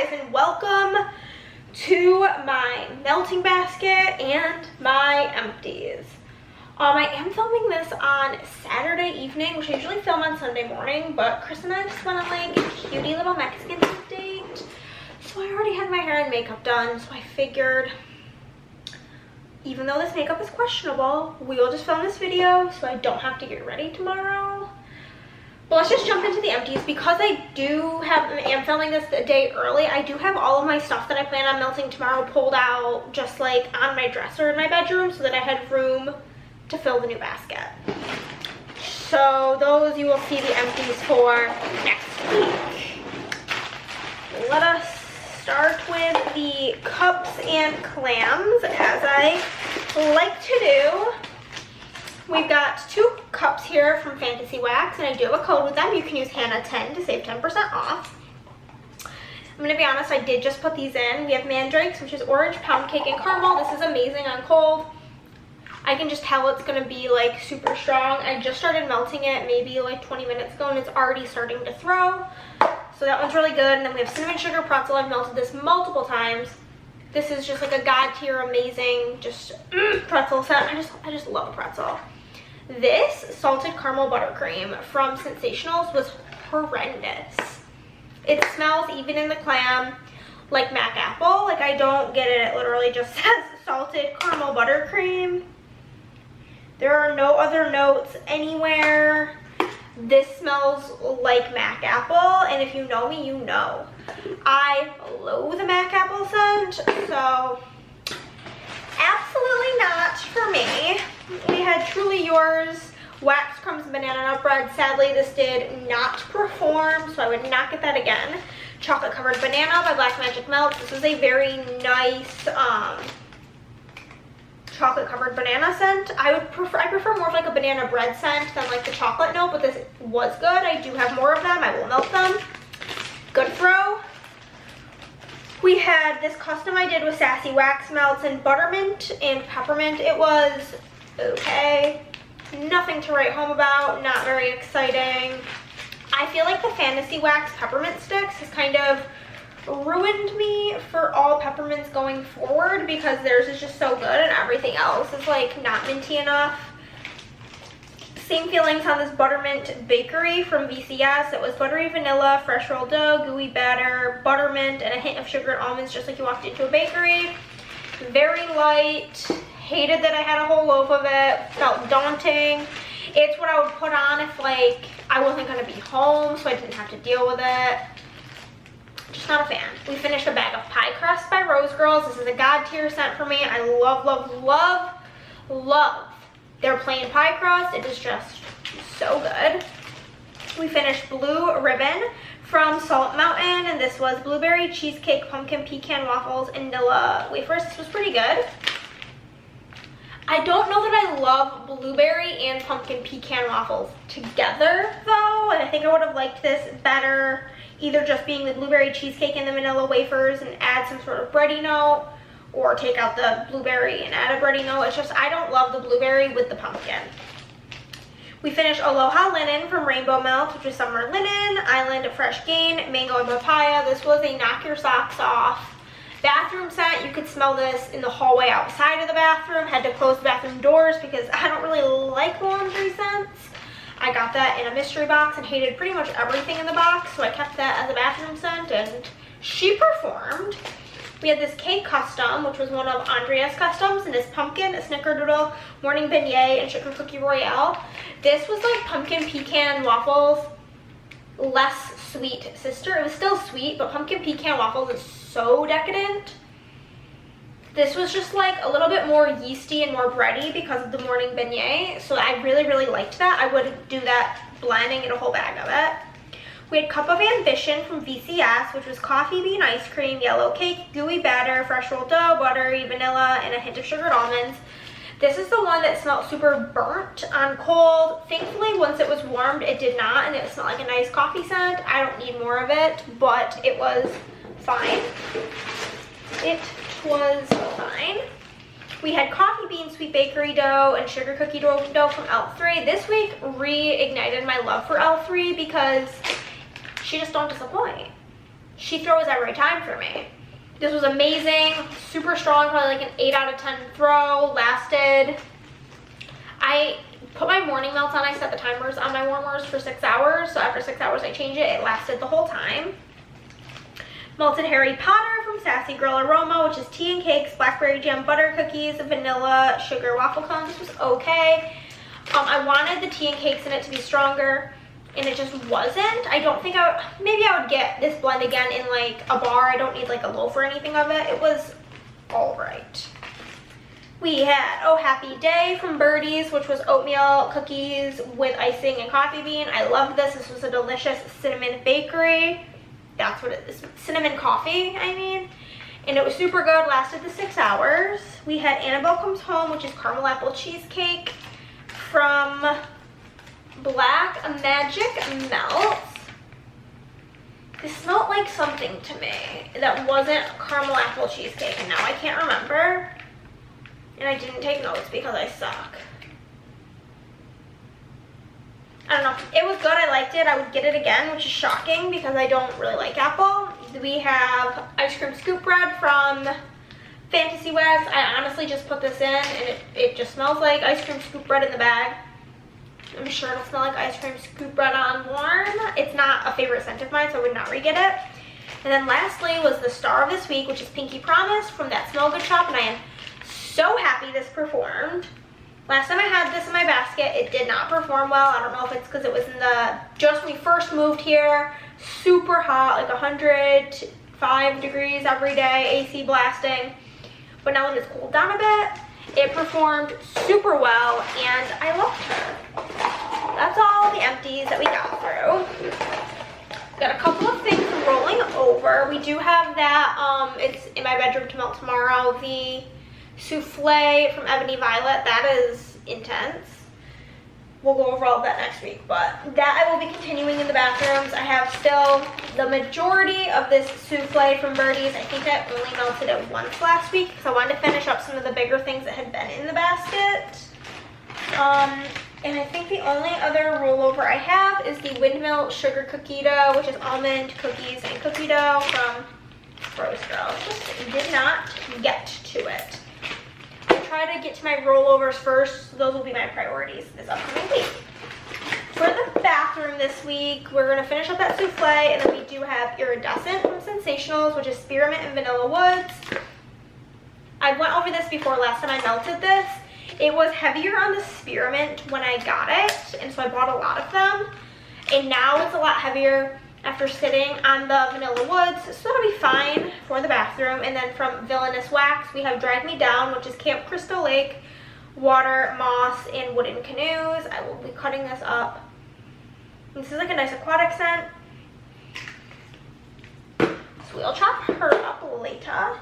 guys, and welcome to my melting basket and my empties. I am filming this on Saturday evening, which I usually film on Sunday morning, but Chris and I just went on like a cutie little Mexican date. So I already had my hair and makeup done, so I figured, even though this makeup is questionable, we will just film this video so I don't have to get ready tomorrow. But let's just jump into the empties. Because I am filming this a day early, I do have all of my stuff that I plan on melting tomorrow pulled out just like on my dresser in my bedroom so that I had room to fill the new basket. So those you will see the empties for next week. Let us start with the cups and clams, as I like to do. We've got 2 cups here from Fantasy Wax, and I do have a code with them. You can use Hannah10 to save 10% off. I'm going to be honest, I did just put these in. We have mandrakes, which is orange, pound cake, and caramel. This is amazing on cold. I can just tell it's going to be like super strong. I just started melting it maybe like 20 minutes ago, and it's already starting to throw. So that one's really good. And then we have cinnamon sugar pretzel. I've melted this multiple times. This is just like a god tier amazing just pretzel set. I just love a pretzel. This salted caramel buttercream from Sensationals was horrendous. It smells, even in the clam, like Mac apple. Like, I don't get it. It literally just says salted caramel buttercream. There are no other notes anywhere. This smells like Mac apple, and if you know me, you know. I loathe the Mac apple scent, so absolutely not for me. We had Truly Yours Wax Crumbs Banana Nut Bread. Sadly, this did not perform, so I would not get that again. Chocolate Covered Banana by Black Magic Melts. This is a very nice chocolate covered banana scent. I prefer more of like a banana bread scent than like the chocolate note, but this was good. I do have more of them. I will melt them. Good throw. We had this custom I did with Sassy Wax Melts and Buttermint and Peppermint. It was okay. Nothing to write home about. Not very exciting. I feel like the Fantasy Wax Peppermint Sticks has kind of ruined me for all peppermints going forward, because theirs is just so good and everything else is like not minty enough. Same feelings on this Buttermint Bakery from VCS. It was buttery vanilla, fresh rolled dough, gooey batter, buttermint, and a hint of sugar and almonds, just like you walked into a bakery. Very light. Hated that I had a whole loaf of it. Felt daunting. It's what I would put on if like I wasn't going to be home, so I didn't have to deal with it. Just not a fan. We finished a bag of pie crust by Rose Girls. This is a god tier scent for me. I love, love, love, love their plain pie crust. It is just so good. We finished Blue Ribbon from Salt Mountain, and this was blueberry cheesecake, pumpkin pecan waffles, and vanilla wafers. This was pretty good. I don't know that I love blueberry and pumpkin pecan waffles together though, and I think I would have liked this better either just being the blueberry cheesecake and the vanilla wafers and add some sort of bready note, or take out the blueberry and add a bready note. It's just, I don't love the blueberry with the pumpkin. We finished Aloha Linen from Rainbow Melt, which is summer linen, Island Fresh Gain, mango and papaya. This was a knock your socks off bathroom scent. You could smell this in the hallway outside of the bathroom. Had to close the bathroom doors because I don't really like laundry scents. I got that in a mystery box and hated pretty much everything in the box, so I kept that as a bathroom scent, and she performed. We had this cake custom, which was one of Andrea's customs, and this pumpkin, a snickerdoodle, morning beignet, and sugar cookie royale. This was like pumpkin pecan waffles, less sweet sister. It was still sweet, but pumpkin pecan waffles is so decadent. This was just like a little bit more yeasty and more bready because of the morning beignet, so I really, really liked that. I would do that blend and get a whole bag of it. We had Cup of Ambition from VCS, which was coffee bean ice cream, yellow cake, gooey batter, fresh rolled dough, buttery vanilla, and a hint of sugared almonds. This is the one that smelled super burnt on cold. Thankfully, once it was warmed, it did not, and it smelled like a nice coffee scent. I don't need more of it, but it was fine. It was fine. We had coffee bean sweet bakery dough and sugar cookie dough from L3. This week reignited my love for L3 because she just don't disappoint. she throws every time for me. This was amazing, super strong, probably like an 8 out of 10 throw, lasted. I put my morning melts on, I set the timers on my warmers for 6 hours, so after 6 hours I change it, it lasted the whole time. Melted Harry Potter from Sassy Girl Aroma, which is tea and cakes, blackberry jam butter cookies, vanilla sugar waffle cones. This was okay. I wanted the tea and cakes in it to be stronger, and it just wasn't. I don't think maybe I would get this blend again in like a bar. I don't need like a loaf or anything of it. It was all right. We had Oh Happy Day from Birdie's, which was oatmeal cookies with icing and coffee bean. I loved this. This was a delicious cinnamon bakery. That's what it is. Cinnamon coffee, I mean. And it was super good. Lasted the 6 hours. We had Annabelle Comes Home, which is caramel apple cheesecake from Black Magic Melts. This smelled like something to me that wasn't caramel apple cheesecake, and now I can't remember. And I didn't take notes because I suck. I don't know. It was good. I liked it. I would get it again, which is shocking because I don't really like apple. We have ice cream scoop bread from Fantasy West. I honestly just put this in, and it just smells like ice cream scoop bread in the bag. I'm sure it'll smell like ice cream scoop bread on warm. It's not a favorite scent of mine, so I would not re-get it. And then lastly was the star of this week, which is Pinky Promise from That Smell Good shop, and I am so happy this performed. Last time I had this in my basket, it did not perform well. I don't know if it's because it was in just when we first moved here, super hot, like 105 degrees every day, AC blasting. But now that it's cooled down a bit, it performed super well, and I loved her. That's all the empties that we got through. Got a couple of things rolling over. We do have that, it's in my bedroom to melt tomorrow, the souffle from Ebony Violet. That is intense. We'll go over all of that next week, but that I will be continuing in the bathrooms. I have still the majority of this souffle from Birdie's. I think I only melted it once last week because I wanted to finish up some of the bigger things that had been in the basket. And I think the only other rollover I have is the Windmill Sugar Cookie Dough, which is almond cookies and cookie dough from Rose Girl. Just did not get to it. Try to get to my rollovers first. Those will be my priorities this upcoming week. For the bathroom this week, we're going to finish up that souffle, and then we do have Iridescent from Sensationals, which is spearmint and vanilla woods. I went over this before last time I melted this. It was heavier on the spearmint when I got it, and so I bought a lot of them. And now it's a lot heavier after sitting on the vanilla woods, so that'll be fine for the bathroom. And then from Villainous Wax, we have Drag Me Down, which is Camp Crystal Lake, water, moss, and wooden canoes. I will be cutting this up. This is like a nice aquatic scent, so we'll chop her up later.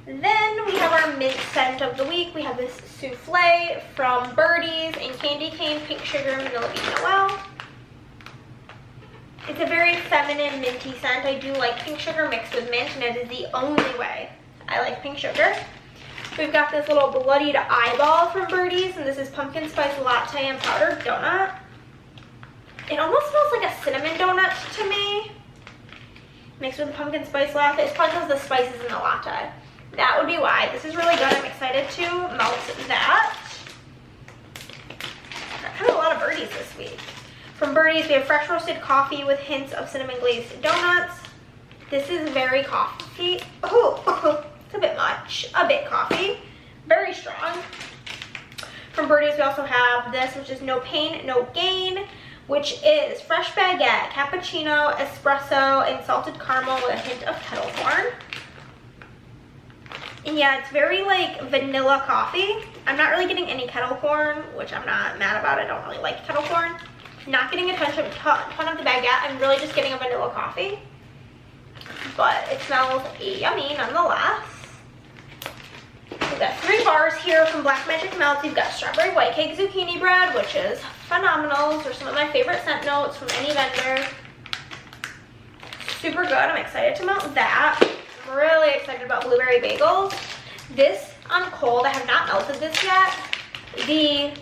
Then we have our mint scent of the week. We have this souffle from Birdie's in Candy Cane, Pink Sugar, and Vanilla Bean Noel. It's a very feminine, minty scent. I do like pink sugar mixed with mint, and it is the only way I like pink sugar. We've got this little bloodied eyeball from Birdie's, and this is pumpkin spice latte and powdered donut. It almost smells like a cinnamon donut to me, mixed with the pumpkin spice latte. It's probably because of the spices in the latte. That would be why. This is really good. I'm excited to melt that. Got kind of a lot of Birdie's this week. From Birdie's, we have fresh roasted coffee with hints of cinnamon glazed donuts. This is very coffee. Oh, it's a bit much. A bit coffee. Very strong. From Birdie's, we also have this, which is No Pain, No Gain, which is fresh baguette, cappuccino, espresso, and salted caramel with a hint of kettle corn. And yeah, it's very like vanilla coffee. I'm not really getting any kettle corn, which I'm not mad about. I don't really like kettle corn. Not getting a ton of the baguette. I'm really just getting a vanilla coffee. But it smells yummy nonetheless. We've got 3 bars here from Black Magic Melts. We've got strawberry white cake zucchini bread, which is phenomenal. Those are some of my favorite scent notes from any vendor. Super good. I'm excited to melt that. I'm really excited about blueberry bagels. This on cold, I have not melted this yet. The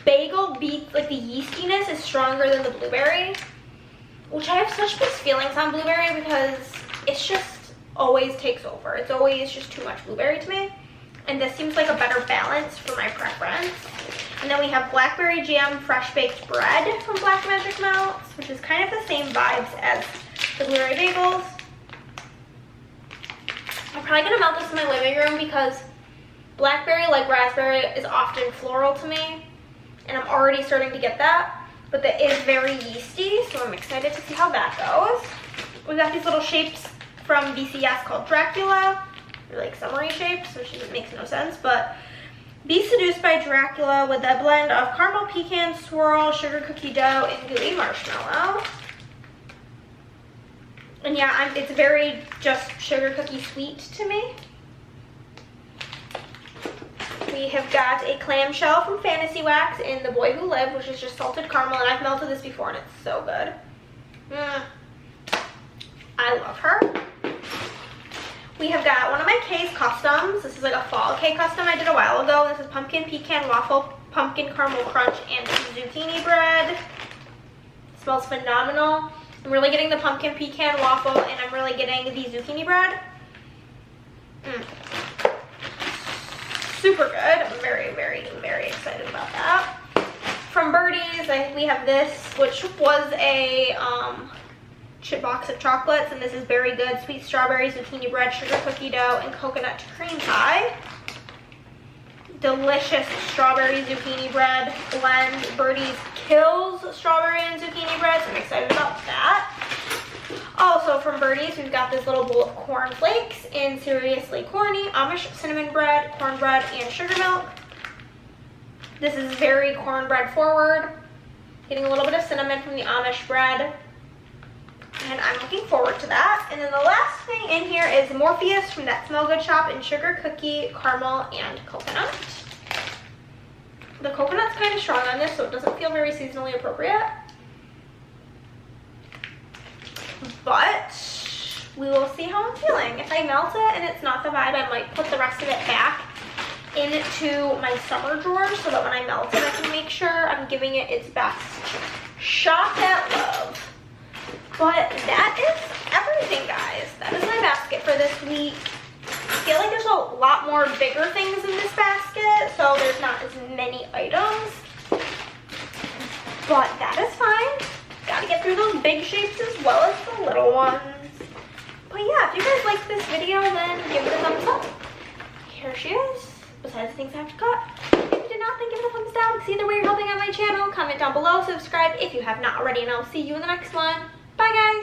bagel beets, like the yeastiness is stronger than the blueberry, which I have such mixed feelings on blueberry because it's just always takes over. It's always just too much blueberry to me. And this seems like a better balance for my preference. And then we have blackberry jam fresh baked bread from Black Magic Melts, which is kind of the same vibes as the blueberry bagels. I'm probably gonna melt this in my living room because blackberry, like raspberry, is often floral to me. And I'm already starting to get that. But that is very yeasty, so I'm excited to see how that goes. We got these little shapes from BCS called Dracula. They're like summery shapes, which makes no sense, but be seduced by Dracula with a blend of caramel pecan swirl, sugar cookie dough, and gooey marshmallow. And yeah, it's very just sugar cookie sweet to me. We have got a clamshell from Fantasy Wax in The Boy Who Lived, which is just salted caramel, and I've melted this before and it's so good. I love her. We have got one of my K's customs. This is like a fall K custom I did a while ago. This is pumpkin pecan waffle, pumpkin caramel crunch, and zucchini bread. It smells phenomenal. I'm really getting the pumpkin pecan waffle, and I'm really getting the zucchini bread. Super good. I'm very, very, very excited about that. From Birdie's, we have this, which was a chip box of chocolates, and this is very good. Sweet strawberry, zucchini bread, sugar cookie dough, and coconut cream pie. Delicious strawberry zucchini bread blend. Birdie's kills strawberry and zucchini bread, so I'm excited about that. Also from Birdie's, we've got this little bowl of corn flakes in Seriously Corny, Amish cinnamon bread, cornbread, and sugar milk. This is very cornbread forward. Getting a little bit of cinnamon from the Amish bread. And I'm looking forward to that. And then the last thing in here is Morpheus from That Smell Good shop in sugar cookie, caramel, and coconut. The coconut's kind of strong on this, so it doesn't feel very seasonally appropriate. But we will see how I'm feeling. If I melt it and it's not the vibe, I might put the rest of it back into my summer drawer so that when I melt it, I can make sure I'm giving it its best shot at love. But that is everything, guys. That is my basket for this week. I feel like there's a lot more bigger things in this basket, so there's not as many items. But that is fine. Gotta get through those big shapes as well as the little ones. But yeah, if you guys like this video, then give it a thumbs up. Here she is, besides the things I have to cut. If you did not, then give it a thumbs down. See either way you're helping on my channel. Comment down below, subscribe if you have not already, and I'll see you in the next one. Bye, guys.